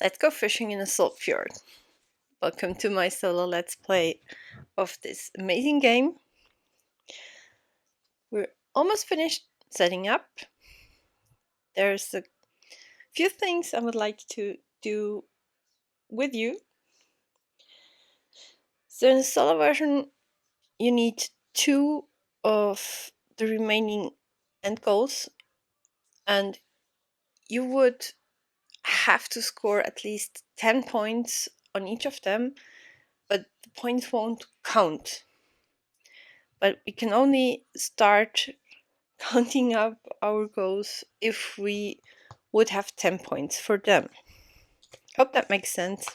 Let's go fishing in the Saltfjord. Welcome to my solo let's play of this amazing game. We're almost finished setting up. There's a few things I would like to do with you. So in the solo version, you need 2 of the remaining end goals, and you would have to score at least 10 points on each of them, but the points won't count. But we can only start counting up our goals if we would have 10 points for them. Hope that makes sense.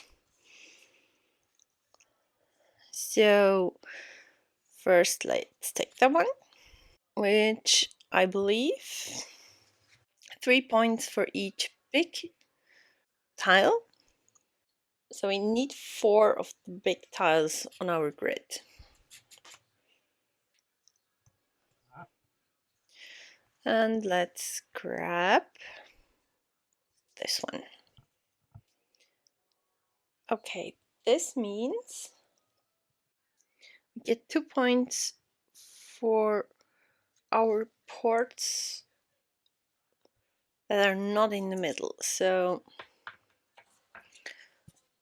So first let's take that one, which I believe 3 points for each big tile. So we need 4 of the big tiles on our grid. And let's grab this one. Okay, this means we get 2 points for our ports that are not in the middle. So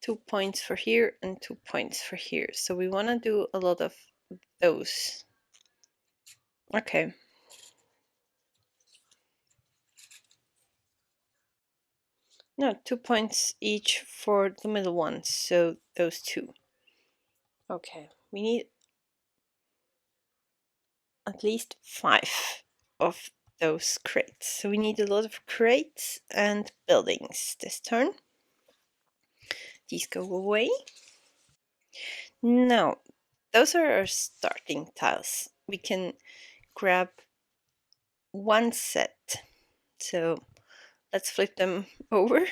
2 points for here and 2 points for here. So we want to do a lot of those. Okay. No, 2 points each for the middle ones. So those 2. Okay. We need at least 5 of those crates. So we need a lot of crates and buildings this turn. These go away. Now, those are our starting tiles. We can grab one set. So let's flip them over.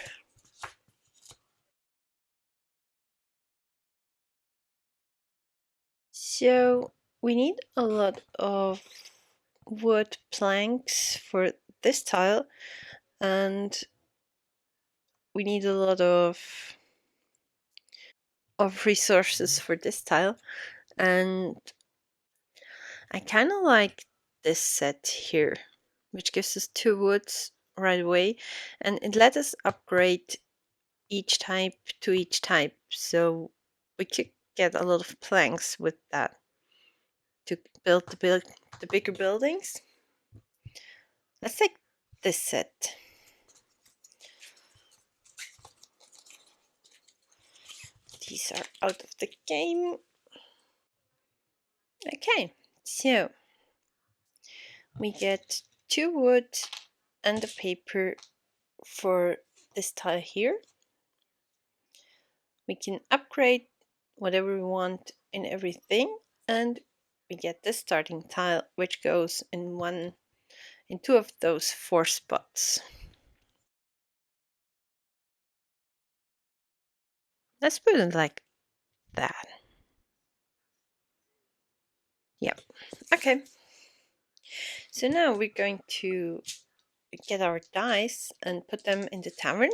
So we need a lot of wood planks for this tile, and we need a lot of resources for this tile, and I kind of like this set here, which gives us 2 woods right away, and it lets us upgrade each type to each type, so we could get a lot of planks with that to build the bigger buildings. Let's take this set. These are out of the game. Okay, so we get 2 wood and a paper for this tile here. We can upgrade whatever we want in everything, and we get this starting tile, which goes in 2 of those 4 spots. Let's put it like that. Yep. Okay. So now we're going to get our dice and put them in the tavern.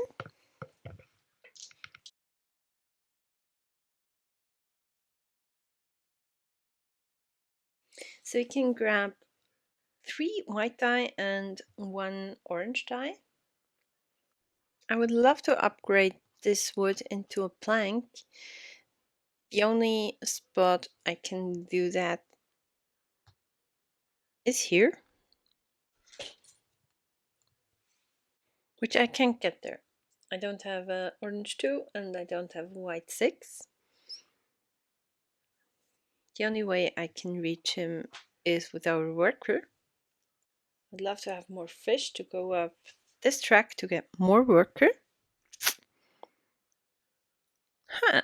So you can grab 3 white die and 1 orange die. I would love to upgrade this wood into a plank. The only spot I can do that is here, which I can't get there. I don't have a orange 2 and I don't have a white 6. The only way I can reach him is with our worker. I'd love to have more fish to go up this track to get more worker. Huh.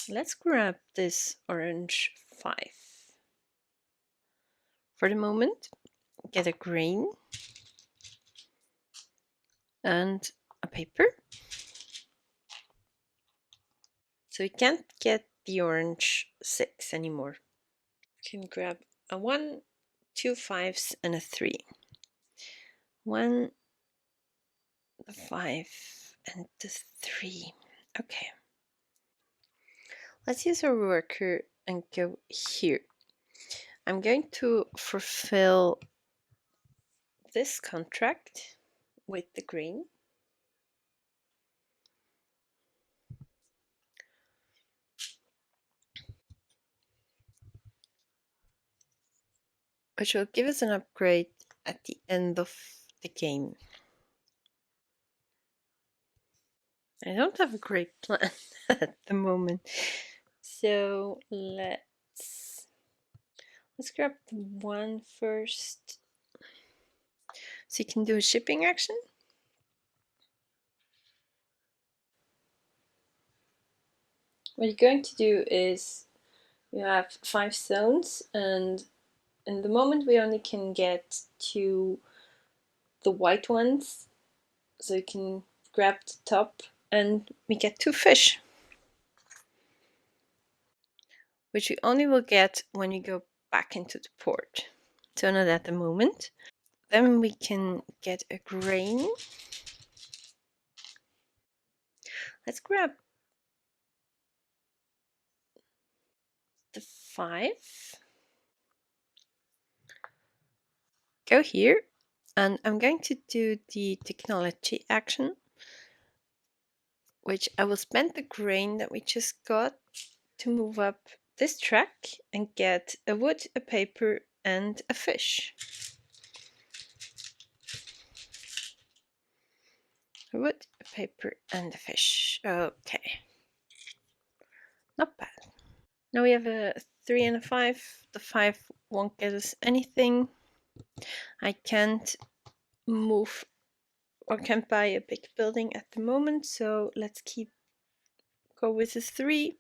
Let's grab this orange 5. For the moment, get a grain and a paper. So we can't get the orange 6 anymore. We can grab a 1, 2 5s and a 3. 1, 5 and the 3. Okay. Let's use our worker and go here. I'm going to fulfill this contract with the green. Which will give us an upgrade at the end of the game. I don't have a great plan at the moment. So let's grab the 1 first. So you can do a shipping action. What you're going to do is you have 5 zones, and in the moment we only can get to the white ones. So you can grab the top and we get 2 fish, which we only will get when you go back into the port. So not at the moment. Then we can get a grain. Let's grab the 5. Go here, and I'm going to do the technology action, which I will spend the grain that we just got to move up this track and get a wood, a paper, and a fish. A wood, a paper, and a fish. Okay. Not bad. Now we have a 3 and a 5. The 5 won't get us anything. I can't move or can't buy a big building at the moment, so let's go with the 3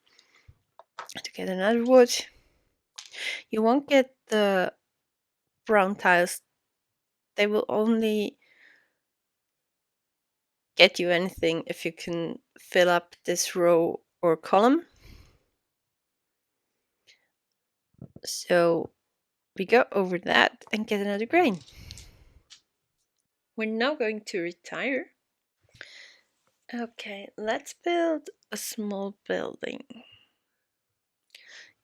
to get another wood. You won't get the brown tiles. They will only get you anything if you can fill up this row or column. So we go over that and get another grain. We're now going to retire. Okay, let's build a small building.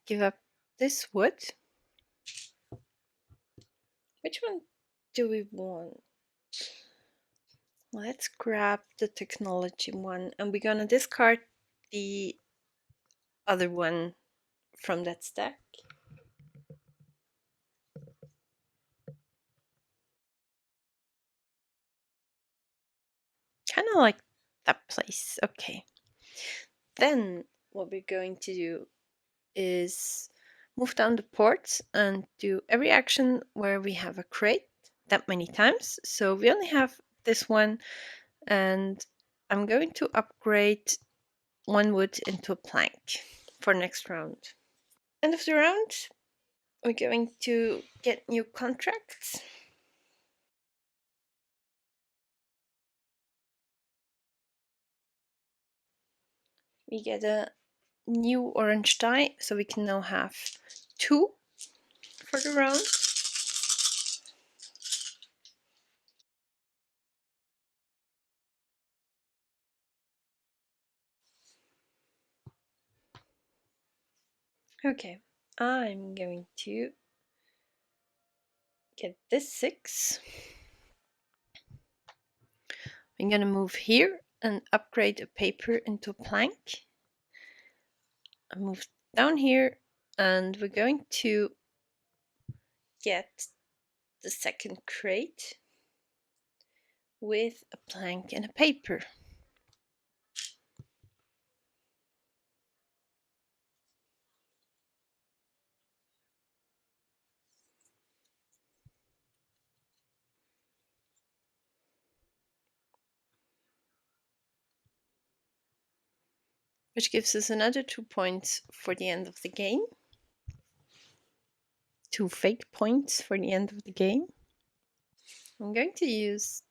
Give up this wood. Which one do we want? Let's grab the technology one, and we're gonna discard the other one from that stack. Kind of like that place. Okay. Then what we're going to do is move down the ports and do every action where we have a crate that many times. So we only have this one, and I'm going to upgrade 1 wood into a plank for next round. End of the round, we're going to get new contracts. We get a new orange die, so we can now have 2 for the round. Okay, I'm going to get this 6. I'm going to move here and upgrade a paper into a plank. I move down here, and we're going to get the second crate with a plank and a paper. Which gives us another 2 points for the end of the game. 2 fake points for the end of the game. I'm going to use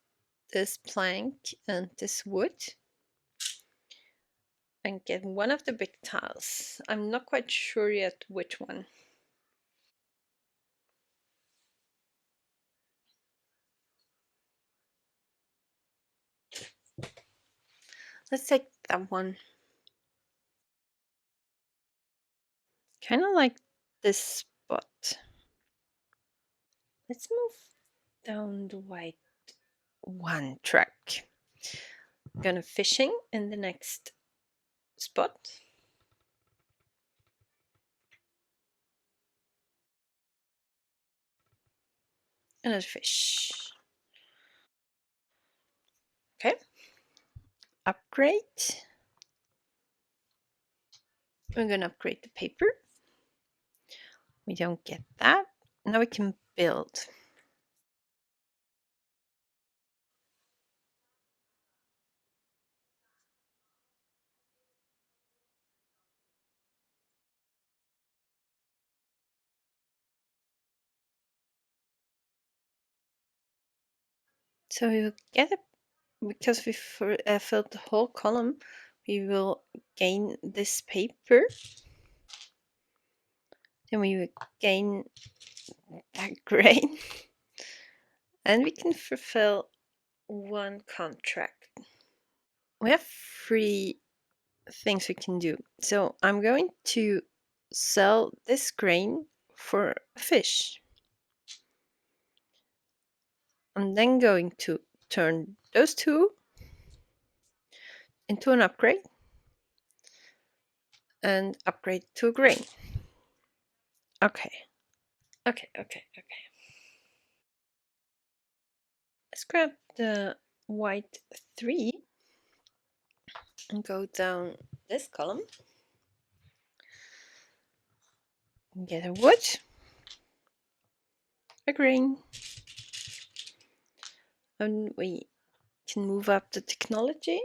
this plank and this wood and get one of the big tiles. I'm not quite sure yet which one. Let's take that one. Kind of like this spot. Let's move down the white one track. Gonna fishing in the next spot. Another fish. Okay. Upgrade. We're gonna upgrade the paper. We don't get that. Now we can build. So we will get it because we filled the whole column. We will gain this paper. Then we will gain that grain. And we can fulfill one contract. We have 3 things we can do. So I'm going to sell this grain for a fish. I'm then going to turn those 2 into an upgrade and upgrade to a grain. Okay. Let's grab the white 3 and go down this column. Get a wood, a grain, and we can move up the technology.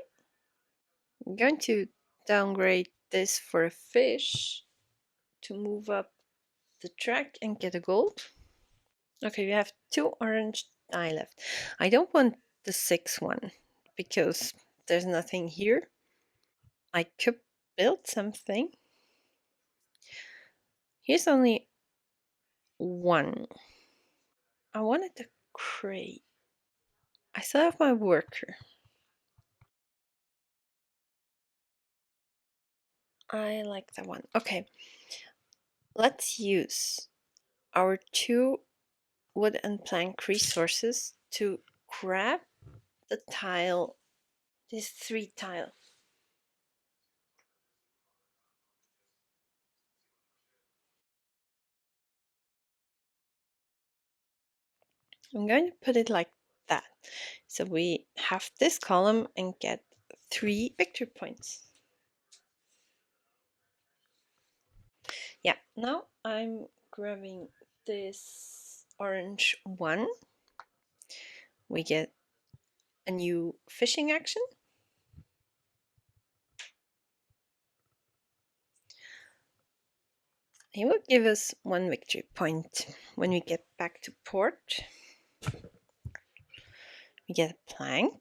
I'm going to downgrade this for a fish to move up the track and get a gold. Okay, we have 2 orange dye left. I don't want the 6th one because there's nothing here. I could build something. Here's only 1. I wanted the crate. I still have my worker. I like that one. Okay, let's use our 2 wood and plank resources to grab the tile, this 3 tile. I'm going to put it like that. So we have this column and get 3 victory points. Yeah, now I'm grabbing this orange 1. We get a new fishing action. He will give us 1 victory point. When we get back to port, we get a plank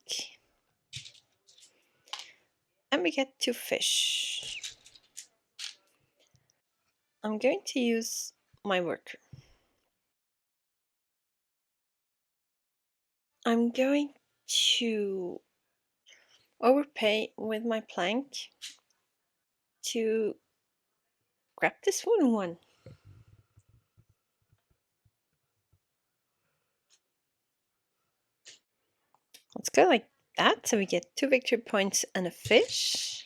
and we get 2 fish. I'm going to use my worker. I'm going to overpay with my plank to grab this wooden one. Let's go like that. So we get 2 victory points and a fish.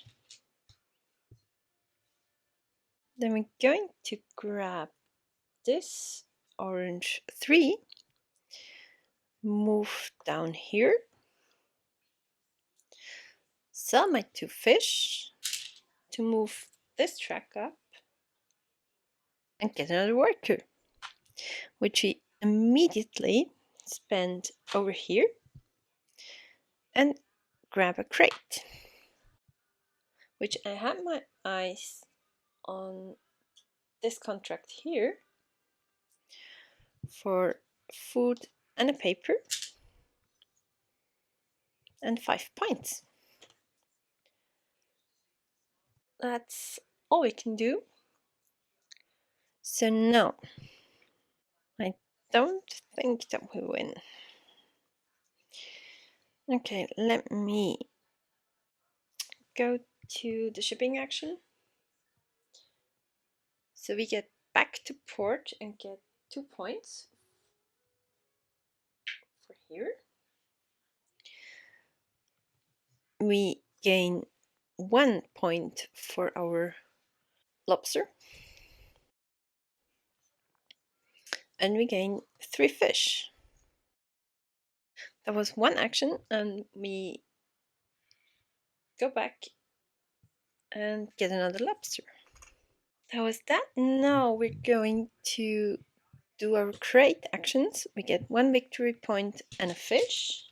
Then we're going to grab this orange 3, move down here, sell my 2 fish to move this track up and get another worker, which we immediately spend over here and grab a crate, which I have my eyes on this contract here for food and a paper and 5 points. That's all we can do. So no, I don't think that we win. Okay, let me go to the shipping action. So we get back to port and get 2 points for here. We gain 1 point for our lobster. And we gain 3 fish. That was one action, and we go back and get another lobster. That was that. Now we're going to do our crate actions. We get 1 victory point and a fish.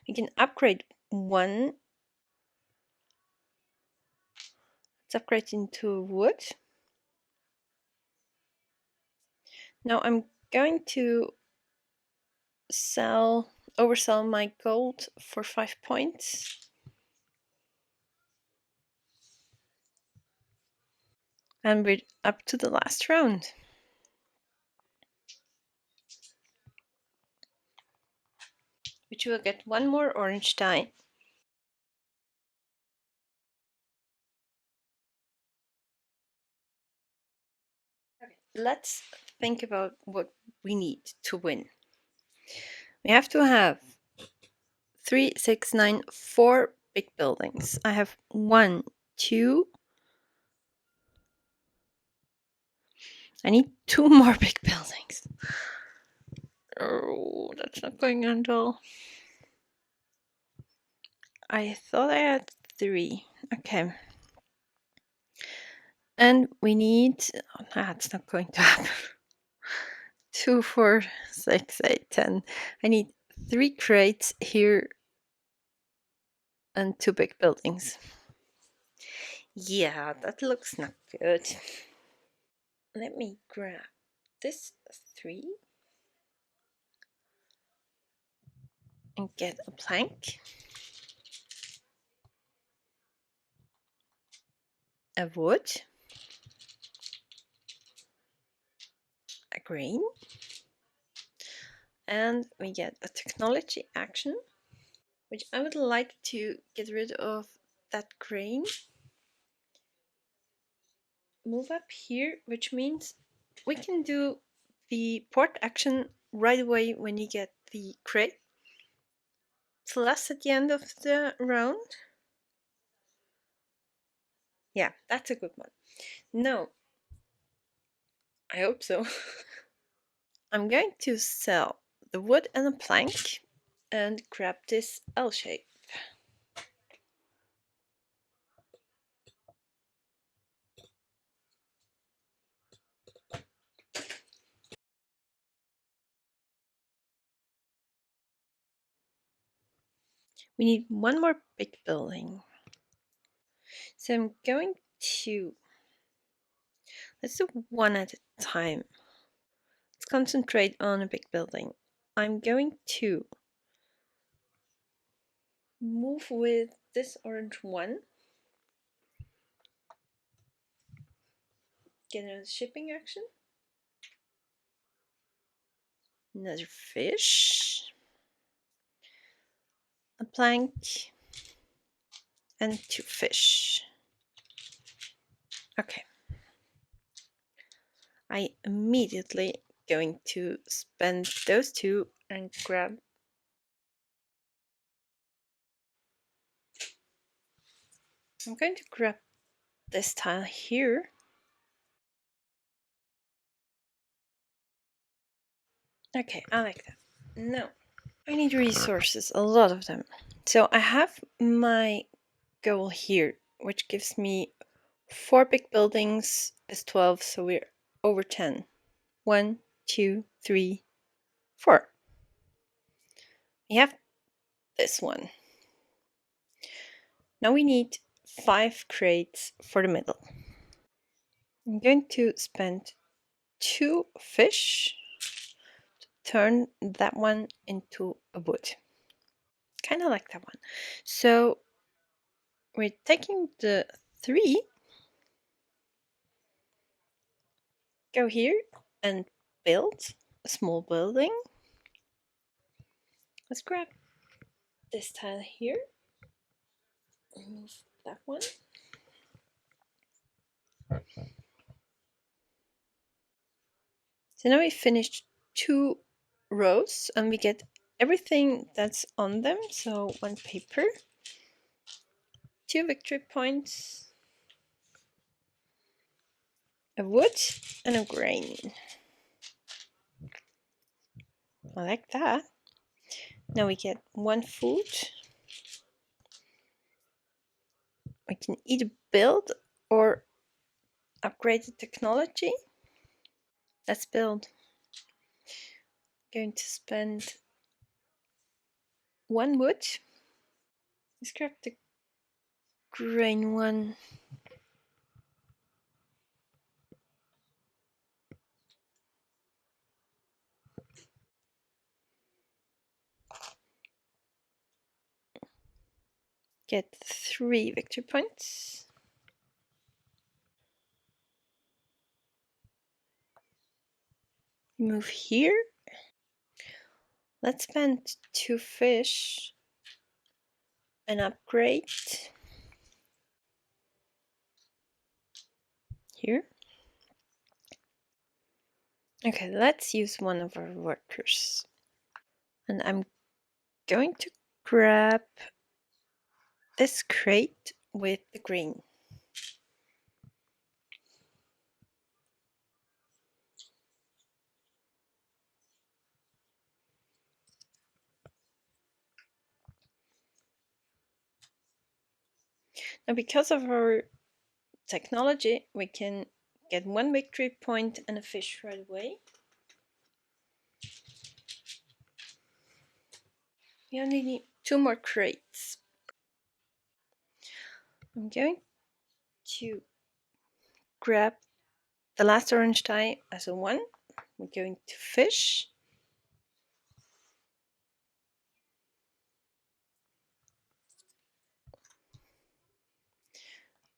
We can upgrade one. Let's upgrade into wood. Now I'm going to oversell my gold for 5 points. And we're up to the last round. Which will get 1 more orange die. Okay, let's think about what we need to win. We have to have 3, 6, 9, 4 big buildings. I have 1, 2. I need 2 more big buildings. Oh, that's not going on at all. I thought I had 3. Okay. And we need... Oh, that's not going to happen. 2, 4, 6, 8, 10. I need 3 crates here and 2 big buildings. Yeah, that looks not good. Let me grab this 3 and get a plank, a wood, a grain, and we get a technology action, which I would like to get rid of that grain. Move up here, which means we can do the port action right away when you get the crate. Plus at the end of the round. Yeah, that's a good one. No, I hope so. I'm going to sell the wood and a plank and grab this L shape. We need 1 more big building. So I'm going to... Let's do 1 at a time. Let's concentrate on a big building. I'm going to move with this orange one. Get another shipping action. Another fish. A plank. And 2 fish. Okay. I immediately going to spend those 2 and grab... I'm going to grab this tile here. Okay, I like that. Now, I need resources, a lot of them. So I have my goal here, which gives me 4 big buildings is 12, so we're over 10. 1, 2, 3, 4. We have this one. Now we need 5 crates for the middle. I'm going to spend 2 fish to turn that one into a wood. Kind of like that one. So we're taking the 3, go here and build a small building. Let's grab this tile here. Remove that one. So now we finished 2 rows and we get everything that's on them. So 1 paper, 2 victory points, a wood, and a grain. I like that. Now we get 1 food. We can either build or upgrade the technology. Let's build. Going to spend 1 wood. Let's grab the grain one. Get 3 victory points. Move here. Let's spend 2 fish and upgrade here. Okay, let's use one of our workers. And I'm going to grab this crate with the green. Now, because of our technology, we can get 1 victory point and a fish right away. We only need 2 more crates. I'm going to grab the last orange die as a 1. We're going to fish.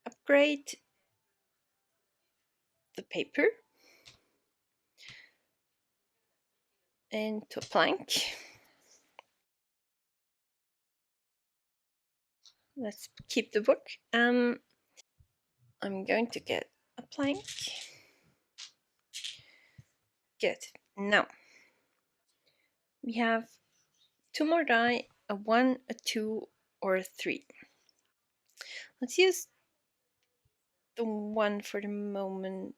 Upgrade the paper into a plank. Let's keep the book. I'm going to get a plank. Good. Now we have 2 more die, a 1, a 2, or a 3. Let's use the 1 for the moment.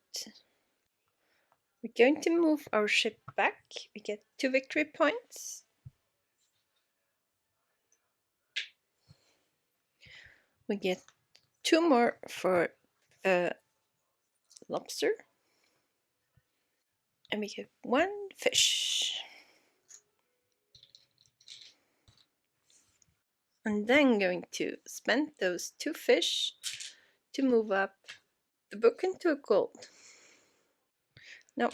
We're going to move our ship back. We get 2 victory points. We get 2 more for the lobster. And we get 1 fish. And then going to spend those 2 fish to move up the book into a gold. No,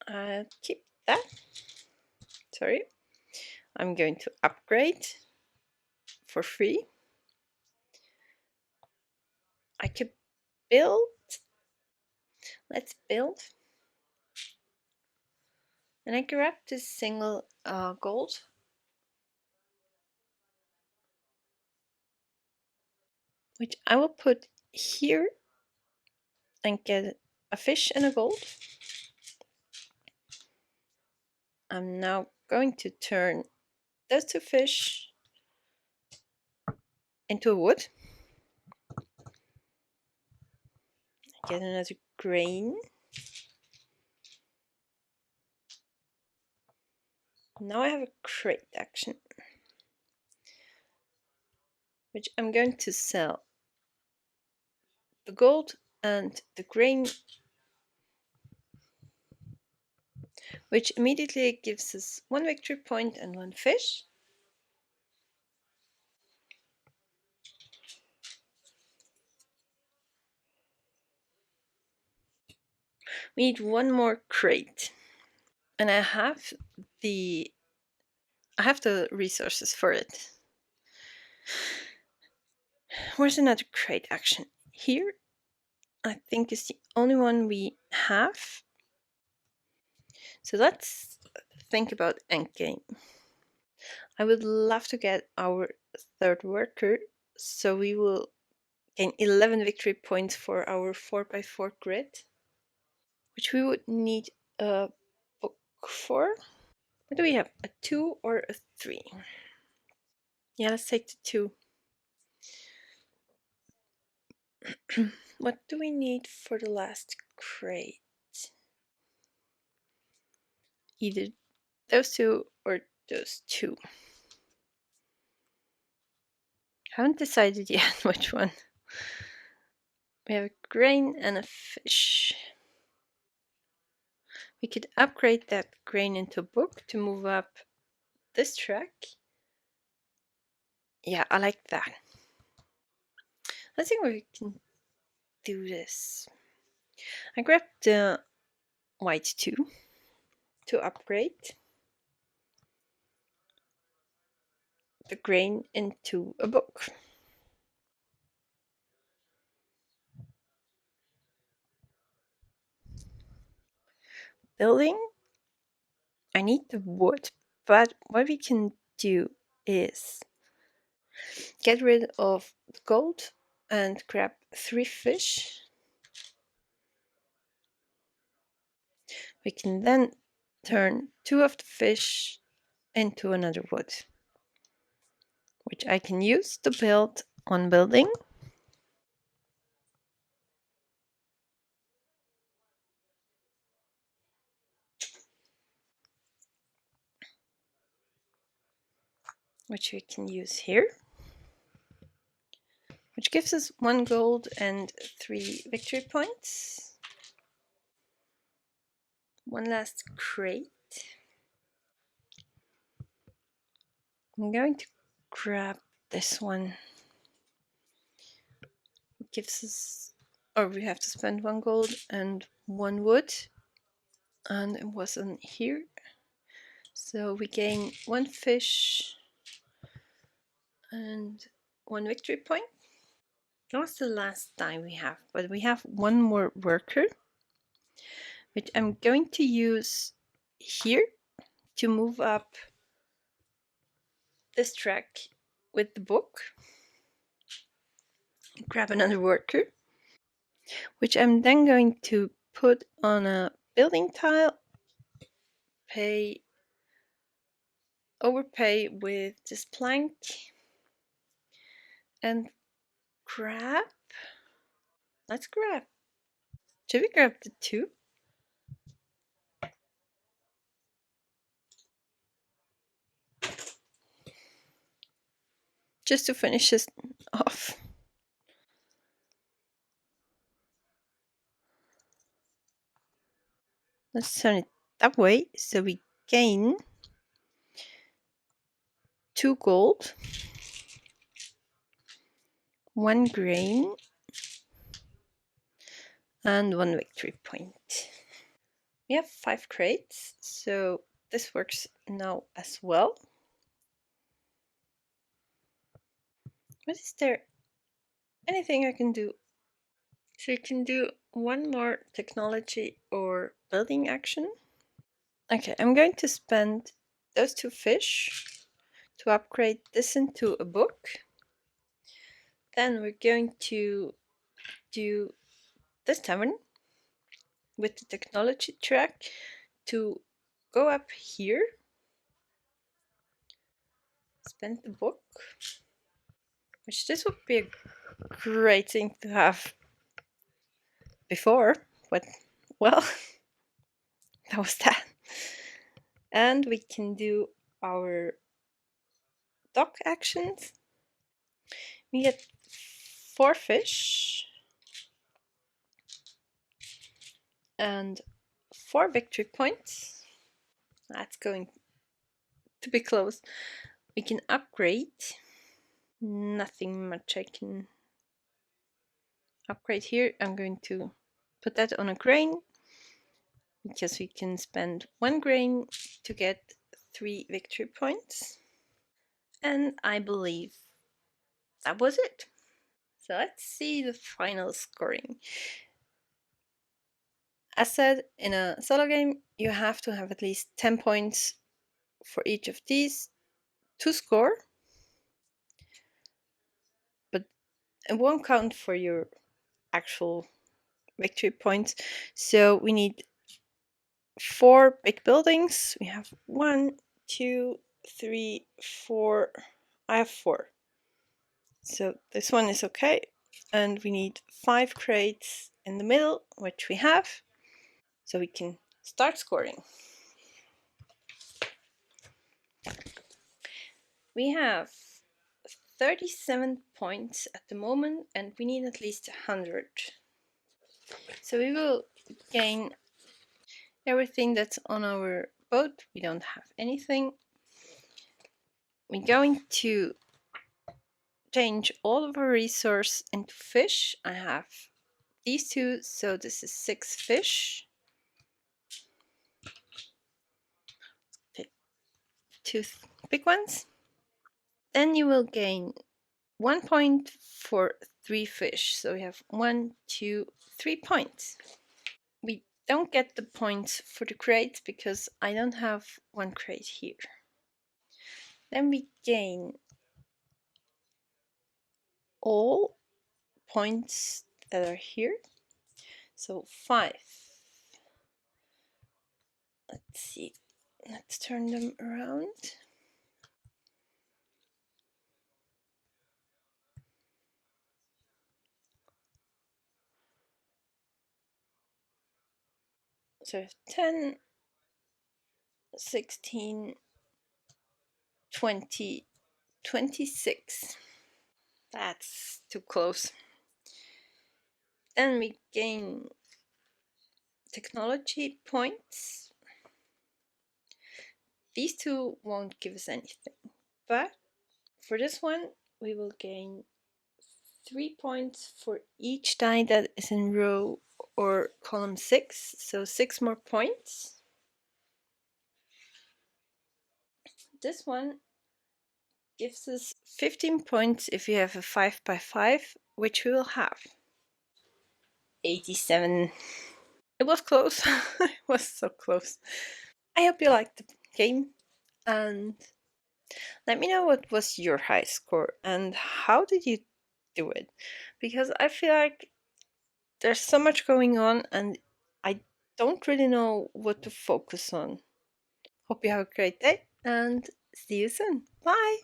I'll keep that. Sorry. I'm going to upgrade for free. I could build. Let's build. And I grab this single gold. Which I will put here and get a fish and a gold. I'm now going to turn those 2 fish into a wood. Get another grain. Now I have a crate action, which I'm going to sell the gold and the grain, which immediately gives us 1 victory point and 1 fish. We need 1 more crate, and I have the resources for it. Where's another crate action? Here, I think is the only one we have. So let's think about endgame. I would love to get our third worker, so we will gain 11 victory points for our 4x4 grid, which we would need a book for. What do we have? A 2 or a 3? Yeah, let's take the 2. What do we need for the last crate? Either those 2 or those 2. Haven't decided yet which one. We have a grain and a fish. We could upgrade that grain into a book to move up this track. Yeah, I like that. I think we can do this. I grabbed the white 2 to upgrade the grain into a book. Building, I need the wood, but what we can do is get rid of the gold and grab 3 fish. We can then turn 2 of the fish into another wood, which I can use to build one building. Which we can use here, which gives us 1 gold and 3 victory points. One last crate. I'm going to grab this one. It gives us, or we have to spend 1 gold and 1 wood, and it wasn't here. So we gain 1 fish and 1 victory point. That was the last time we have, but we have 1 more worker, which I'm going to use here to move up this track with the book. Grab another worker, which I'm then going to put on a building tile, overpay with this plank, and grab. Let's grab. Should we grab the 2? Just to finish this off. Let's turn it that way so we gain 2 gold, 1 grain, and 1 victory point. We have 5 crates, so this works now as well. But is there anything I can do? So you can do 1 more technology or building action. Okay, I'm going to spend those 2 fish to upgrade this into a book. Then we're going to do this tavern with the technology track to go up here, spend the book, which this would be a great thing to have before, but well, that was that. And we can do our dock actions. We get 4 fish and 4 victory points. That's going to be close. We can upgrade. Nothing much I can upgrade here. I'm going to put that on a grain because we can spend 1 grain to get 3 victory points. And I believe that was it. So let's see the final scoring. As said, in a solo game, you have to have at least 10 points for each of these to score, but it won't count for your actual victory points. So we need 4 big buildings. We have 1, 2, 3, 4. I have 4. So this one is okay. And we need 5 crates in the middle, which we have. So we can start scoring. We have 37 points at the moment, and we need at least 100. So we will gain everything that's on our boat. We don't have anything. We're going to change all of our resource into fish. I have these 2, so this is 6 fish. Pick 2 big ones. Then you will gain 1 point for 3 fish. So we have 1, 2, 3 points. We don't get the points for the crates because I don't have 1 crate here. Then we gain all points that are here. So 5. Let's see. Let's turn them around. So 10, 16, 20, 26. That's too close. Then we gain technology points. These 2 won't give us anything, but for this one we will gain 3 points for each die that is in row or column 6, so 6 more points. This one gives us 15 points if you have a 5x5, which we will have. 87. It was close. It was so close. I hope you liked the game, and let me know what was your high score and how did you do it, because I feel like there's so much going on and I don't really know what to focus on. Hope you have a great day and see you soon. Bye!